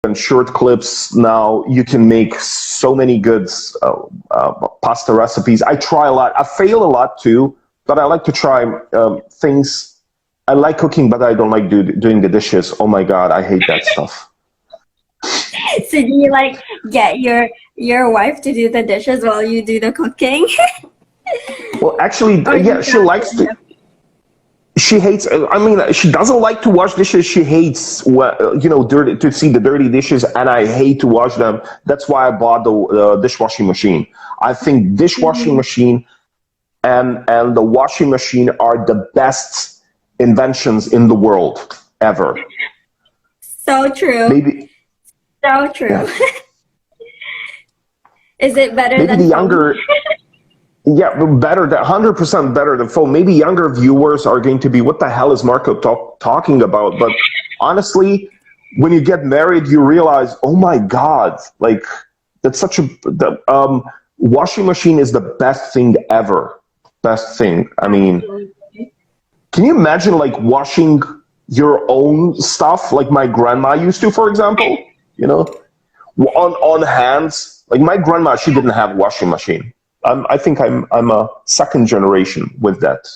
and short clips now. You can make so many good pasta recipes. I try a lot. I fail a lot too, but I like to try things. I like cooking, but I don't like doing the dishes. Oh my God, I hate that stuff. So do you like get your wife to do the dishes while you do the cooking? Well, actually, Or yeah, you she likes to. She hates. I mean, she doesn't like to wash dishes. She hates, dirty, to see the dirty dishes, and I hate to wash them. That's why I bought the dishwashing machine. I think dishwashing machine and the washing machine are the best inventions in the world ever. So true. Maybe, So true. yeah. Is it better Maybe than the phone? younger. Yeah, better, 100% better than phone. Maybe younger viewers are going to be, what the hell is Marco talking about? But honestly, when you get married, you realize, oh my God, like that's such washing machine is the best thing ever. Best thing. I mean, can you imagine like washing your own stuff like my grandma used to, for example? You know, on hands. Like my grandma, she didn't have washing machine. I think I'm a second generation with that.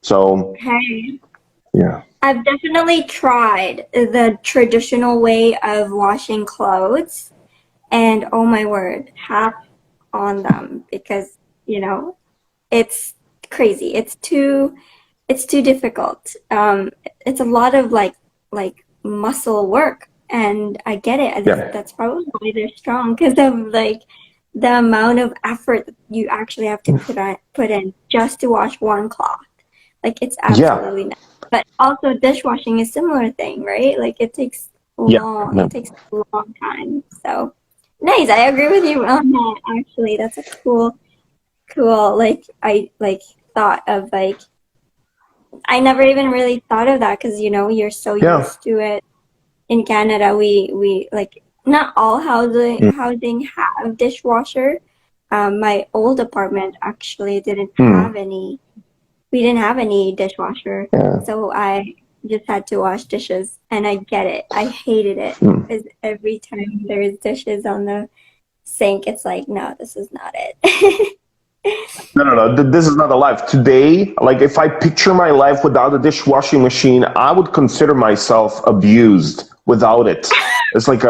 So Hey, yeah, I've definitely tried the traditional way of washing clothes, and oh my word, half on them because it's crazy. It's too difficult. It's a lot of like muscle work, and I get it. yeah, That's probably why they're strong because of like the amount of effort that you actually have to put in just to wash one cloth. Like it's yeah, absolutely nuts. But also dishwashing is similar thing, right? Like it takes yeah, long. yeah. It takes a long time. So nice. I agree with you on that. Actually, that's a cool like thought of like I never even really thought of that because you're so Yeah. used to it. In Canada, we like not all housing have dishwasher. My old apartment actually didn't Mm. have any. We didn't have any dishwasher, Yeah. so I just had to wash dishes, and I get it. I hated it Mm. because every time there's dishes on the sink, it's like, no, this is not it. No, no, no. This is not a life. Today, like if I picture my life without a dishwashing machine, I would consider myself abused without it. It's like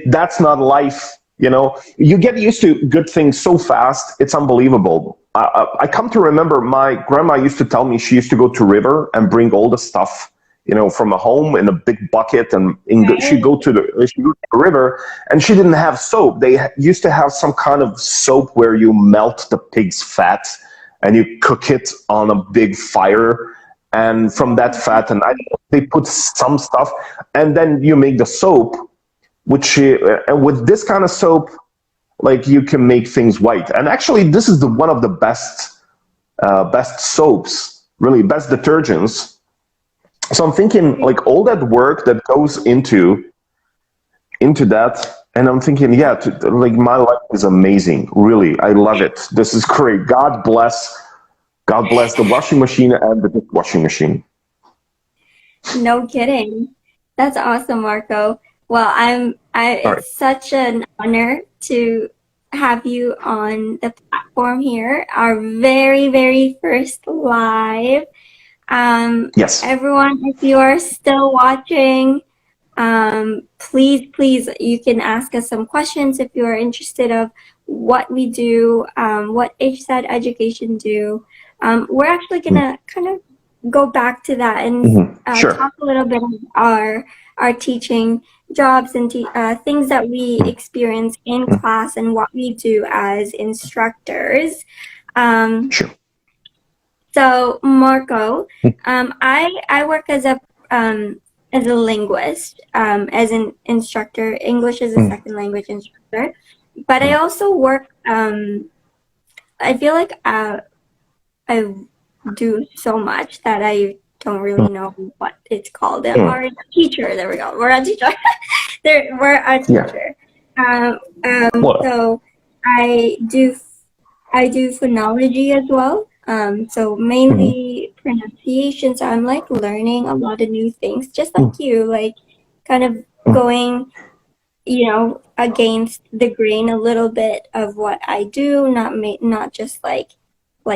that's not life. You get used to good things so fast. It's unbelievable. I come to remember my grandma used to tell me she used to go to river and bring all the stuff, from a home in a big bucket, and she'd Right? go to the river, and she didn't have soap. They used to have some kind of soap where you melt the pig's fat and you cook it on a big fire, and from that fat, and they put some stuff, and then you make the soap, which and with this kind of soap, like you can make things white. And actually, this is one of the best soaps, really best detergents. So I'm thinking like all that work that goes into that, and I'm thinking, yeah, like my life is amazing. Really, I love it. This is great. God bless the washing machine and the washing machine. No kidding. That's awesome, Marco. Well, All right. it's such an honor to have you on the platform here, our very, very first live. Yes. Everyone, if you are still watching, please, you can ask us some questions if you are interested of what we do, what Hzad Education do. We're actually gonna kind of go back to that and Sure. talk a little bit of our teaching jobs and things that we experience in class and what we do as instructors. Sure. So Marco, I work as a linguist, as an instructor. English is a second language instructor, but I also work. I feel like I do so much that I don't really know what it's called. Our teacher. There we go. We're a teacher. We're a Yeah. teacher. Well, So I do phonology as well. So mainly pronunciation. So I'm like learning a lot of new things, just like you. Like kind of going, against the grain a little bit of what I do, not just like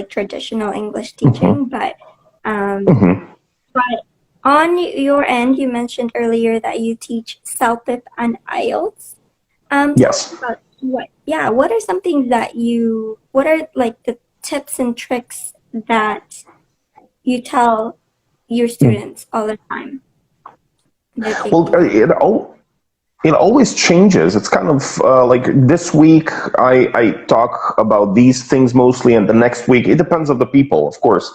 traditional English teaching, Mm-hmm. but on your end, you mentioned earlier that you teach CELPIP and IELTS. Tell us Yes. about what are some things what are like the tips and tricks that you tell your students all the time they're Well, taking on? it always changes. It's kind of like this week I talk about these things mostly, and the next week it depends on the people, of course.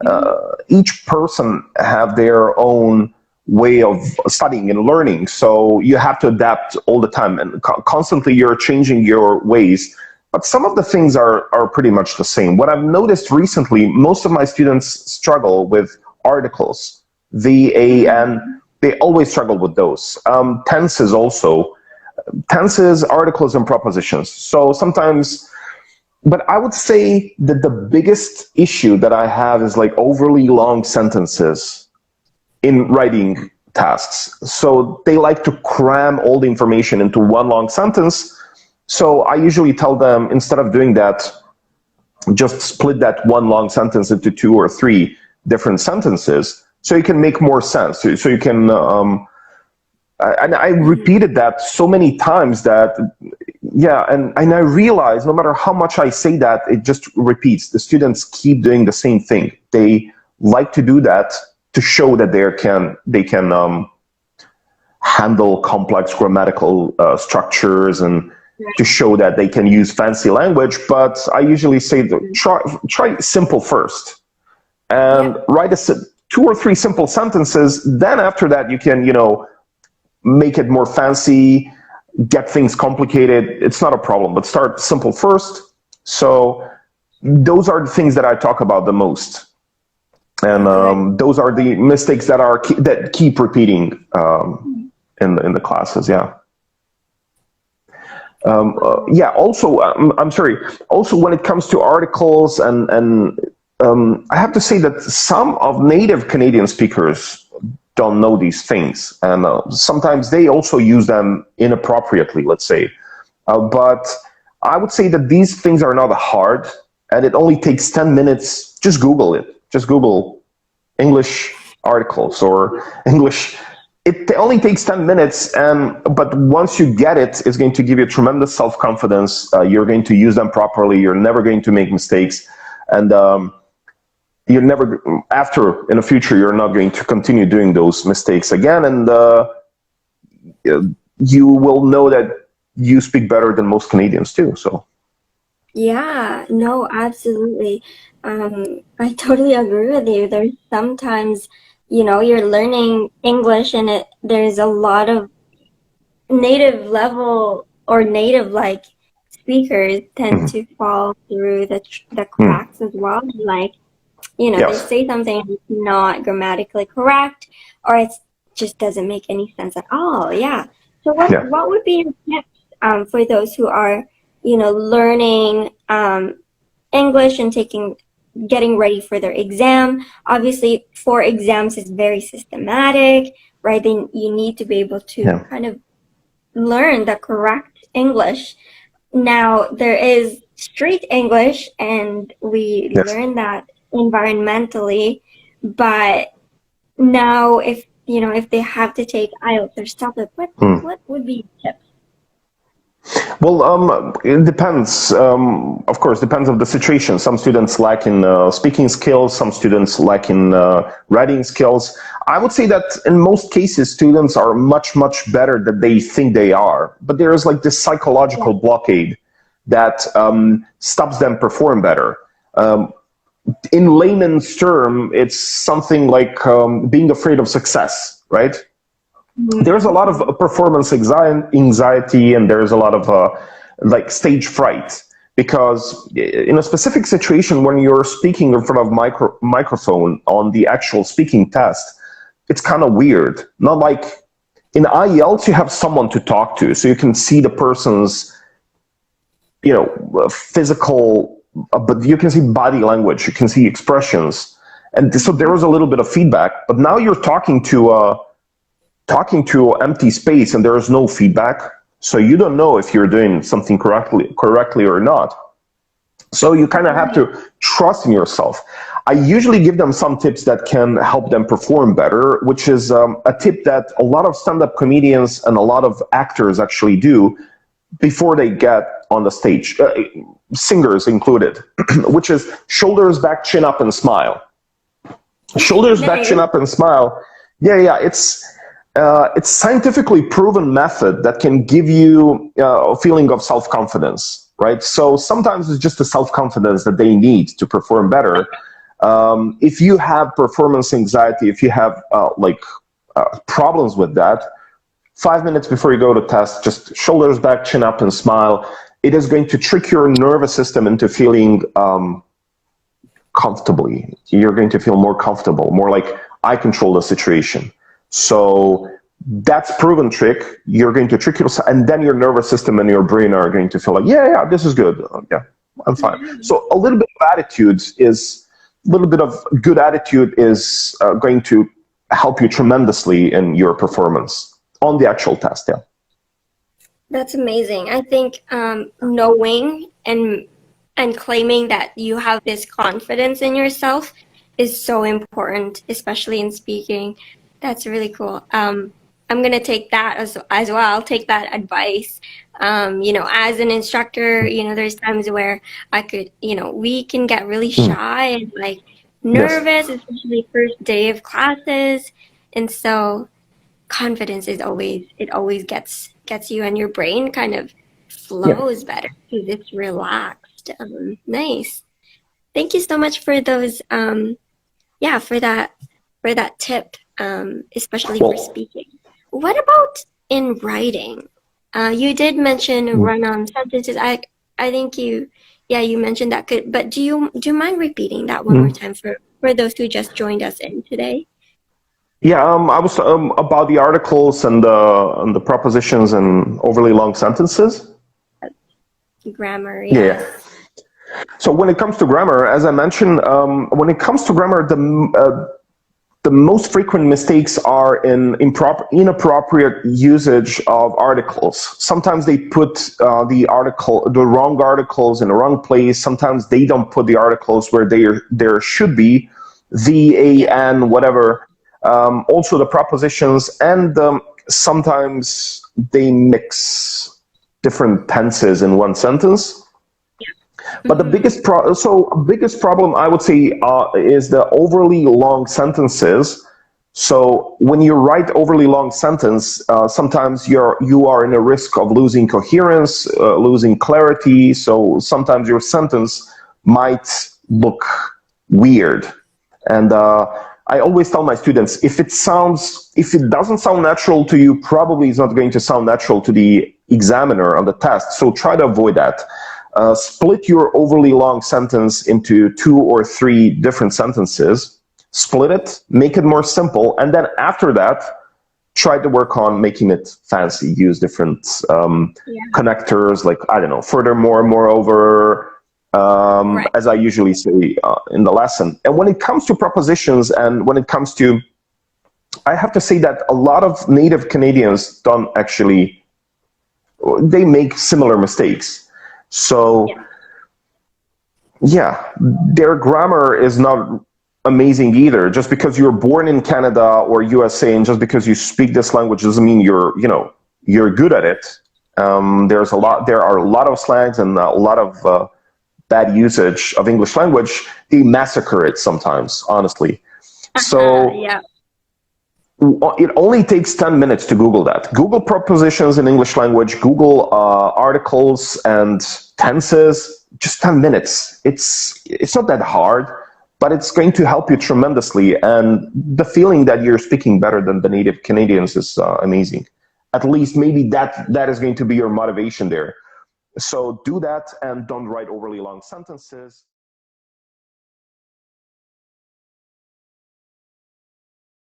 Mhm. Each person have their own way of studying and learning, so you have to adapt all the time, and constantly you're changing your ways. But some of the things are pretty much the same. What I've noticed recently, most of my students struggle with articles, VAN. They always struggle with those. Tenses also. Tenses, articles, and prepositions. So sometimes, but I would say that the biggest issue that I have is like overly long sentences in writing tasks. So they like to cram all the information into one long sentence. So I usually tell them, instead of doing that, just split that one long sentence into two or three different sentences so you can make more sense. So you can, and I repeated that so many times that, yeah, and I realize no matter how much I say that, it just repeats. The students keep doing the same thing. They like to do that to show that they can handle complex grammatical structures, and to show that they can use fancy language. But I usually say try simple first, and Yep. write two or three simple sentences. Then after that, you can make it more fancy, get things complicated. It's not a problem, but start simple first. So those are the things that I talk about the most, and Good. those are the mistakes that keep repeating in the classes. Yeah. Yeah. Also, I'm sorry. Also, when it comes to articles, and I have to say that some of native Canadian speakers don't know these things, and sometimes they also use them inappropriately, let's say. But I would say that these things are not hard, and it only takes 10 minutes. Just Google it. Just Google English articles or English. It only takes 10 minutes, but once you get it, it's going to give you tremendous self-confidence. You're going to use them properly. You're never going to make mistakes, and you're never, after, in the future, you're not going to continue doing those mistakes again, and you will know that you speak better than most Canadians too. So Yeah, no, absolutely. I totally agree with you. There's sometimes, you're learning English and there's a lot of native level or native like speakers tend to fall through the cracks as well. Like, they yes, say something that's not grammatically correct, or it just doesn't make any sense at all. Yeah. So yeah. what would be your tips for those who are, learning English and getting ready for their exam? Obviously, for exams is very systematic, right? Then you need to be able to Yeah. kind of learn the correct English. Now, there is street English, and we Yes. learn that environmentally, but now if they have to take IELTS or stuff, like what would be tips? Well, it depends. Of course, depends of the situation. Some students lack in speaking skills. Some students lack in writing skills. I would say that in most cases, students are much, much better than they think they are. But there is like this Yeah. psychological blockade that stops them perform better. In layman's term, it's something like being afraid of success, right? There's a lot of performance anxiety, and there's a lot of like stage fright, because in a specific situation, when you're speaking in front of microphone on the actual speaking test, it's kind of weird. Not like in IELTS, you have someone to talk to, so you can see the person's physical, but you can see body language, you can see expressions, and so there was a little bit of feedback. But now you're talking to talking to empty space and there is no feedback. So you don't know if you're doing something correctly or not. So you kind of have to trust in yourself. I usually give them some tips that can help them perform better, which is a tip that a lot of stand-up comedians and a lot of actors actually do before they get on the stage, singers included, which is shoulders back, chin up, and smile. Shoulders back, chin up, and smile. Yeah, it's scientifically proven method that can give you a feeling of self-confidence, right? So sometimes it's just the self-confidence that they need to perform better. If you have performance anxiety, if you have problems with that, 5 minutes before you go to test, just shoulders back, chin up, and smile. It is going to trick your nervous system into feeling comfortably. You're going to feel more comfortable, more like I control the situation. So that's proven trick. You're going to trick yourself, and then your nervous system and your brain are going to feel like, yeah, this is good. Yeah, I'm fine. So a little bit of good attitude is going to help you tremendously in your performance on the actual test. Yeah. That's amazing. I think knowing and claiming that you have this confidence in yourself is so important, especially in speaking. That's really cool. I'm gonna take that as well. I'll take that advice. As an instructor, there's times where we can get really shy and like nervous, Yes. especially first day of classes, and so confidence always gets you, and your brain kind of flows better because it's relaxed. Nice. Thank you so much for those for that tip, especially for speaking. What about in writing? You did mention run-on sentences. I think you mentioned that. But do you mind repeating that one more time for those who just joined us in today? Yeah, I was about the articles and the propositions and overly long sentences. Grammar, yes. Yeah. So when it comes to grammar, as I mentioned, the most frequent mistakes are in inappropriate usage of articles. Sometimes they put the wrong articles in the wrong place. Sometimes they don't put the articles where there should be, the, and, whatever. Also the prepositions, and sometimes they mix different tenses in one sentence. But the biggest problem I would say is the overly long sentences. So when you write overly long sentence, sometimes you are in a risk of losing coherence, losing clarity. So sometimes your sentence might look weird. And I always tell my students, if it doesn't sound natural to you, probably it's not going to sound natural to the examiner on the test. So try to avoid that. Split your overly long sentence into 2 or 3 different sentences. Split it, make it more simple, and then after that, try to work on making it fancy. Use different connectors, like, I don't know, furthermore, moreover, as I usually say in the lesson. And when it comes to prepositions, and when it comes to, I have to say that a lot of native Canadians they make similar mistakes. So, their grammar is not amazing either. Just because you're born in Canada or USA, and just because you speak this language doesn't mean you're good at it. There are a lot of slangs and a lot of bad usage of English language. They massacre it sometimes, honestly. So it only takes 10 minutes to Google that. Google prepositions in English language, Google articles and tenses, just 10 minutes. It's not that hard, but it's going to help you tremendously. And the feeling that you're speaking better than the native Canadians is amazing. At least maybe that is going to be your motivation there. So do that, and don't write overly long sentences.